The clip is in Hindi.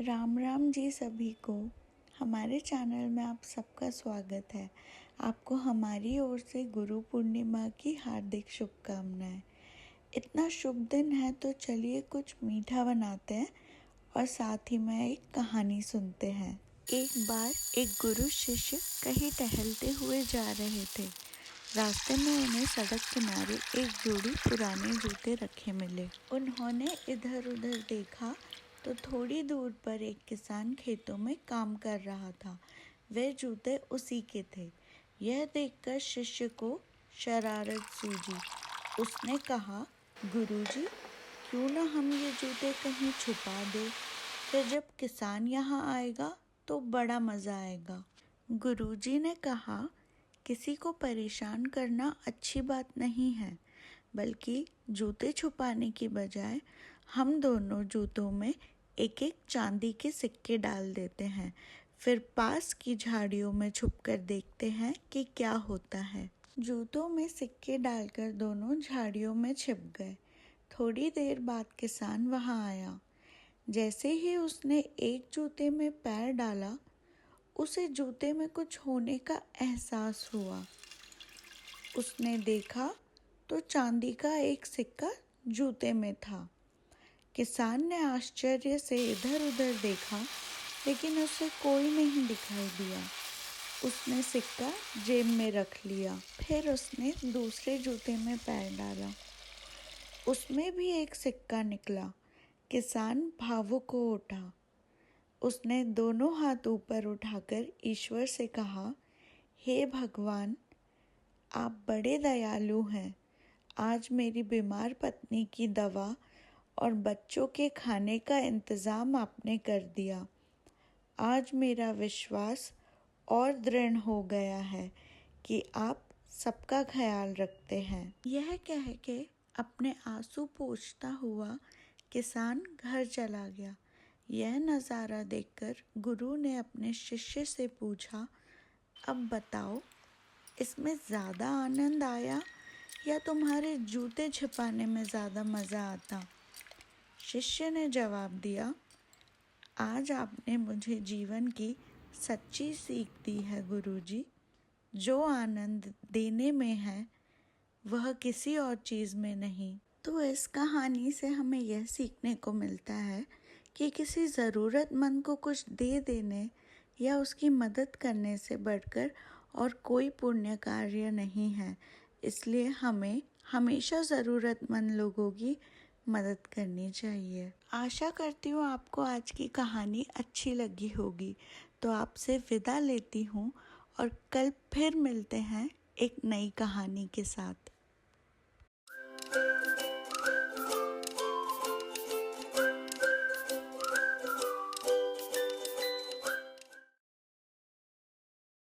राम राम जी सभी को। हमारे चैनल में आप सबका स्वागत है। आपको हमारी ओर से गुरु पूर्णिमा की हार्दिक शुभकामनाएं। इतना शुभ दिन है तो चलिए कुछ मीठा बनाते हैं और साथ ही में एक कहानी सुनते हैं। एक बार एक गुरु शिष्य कहीं टहलते हुए जा रहे थे। रास्ते में उन्हें सड़क किनारे एक जोड़ी पुराने जूते रखे मिले। उन्होंने इधर उधर देखा तो थोड़ी दूर पर एक किसान खेतों में काम कर रहा था। वे जूते उसी के थे। यह देखकर शिष्य को शरारत सूझी। उसने कहा, गुरुजी, क्यों न हम ये जूते कहीं छुपा दें? फिर जब किसान यहाँ आएगा तो बड़ा मज़ा आएगा। गुरुजी ने कहा, किसी को परेशान करना अच्छी बात नहीं है, बल्कि जूते छुपाने की बजाय हम दोनों जूतों में एक एक चांदी के सिक्के डाल देते हैं। फिर पास की झाड़ियों में छुपकर देखते हैं कि क्या होता है। जूतों में सिक्के डालकर दोनों झाड़ियों में छिप गए। थोड़ी देर बाद किसान वहां आया। जैसे ही उसने एक जूते में पैर डाला, उसे जूते में कुछ होने का एहसास हुआ। उसने देखा तो चांदी का एक सिक्का जूते में था। किसान ने आश्चर्य से इधर उधर देखा, लेकिन उसे कोई नहीं दिखाई दिया। उसने सिक्का जेब में रख लिया। फिर उसने दूसरे जूते में पैर डाला। उसमें भी एक सिक्का निकला। किसान भावुक हो उठा। उसने दोनों हाथ ऊपर उठाकर ईश्वर से कहा, हे भगवान, आप बड़े दयालु हैं। आज मेरी बीमार पत्नी की दवा और बच्चों के खाने का इंतज़ाम आपने कर दिया। आज मेरा विश्वास और दृढ़ हो गया है कि आप सबका ख्याल रखते हैं। यह कह के अपने आंसू पोंछता हुआ किसान घर चला गया। यह नज़ारा देखकर गुरु ने अपने शिष्य से पूछा, अब बताओ, इसमें ज़्यादा आनंद आया या तुम्हारे जूते छिपाने में ज़्यादा मज़ा आता? शिष्य ने जवाब दिया, आज आपने मुझे जीवन की सच्ची सीख दी है गुरुजी। जो आनंद देने में है वह किसी और चीज़ में नहीं। तो इस कहानी से हमें यह सीखने को मिलता है कि किसी ज़रूरतमंद को कुछ दे देने या उसकी मदद करने से बढ़कर और कोई पुण्य कार्य नहीं है। इसलिए हमें हमेशा ज़रूरतमंद लोगों की मदद करनी चाहिए। आशा करती हूँ आपको आज की कहानी अच्छी लगी होगी। तो आपसे विदा लेती हूँ और कल फिर मिलते हैं एक नई कहानी के साथ।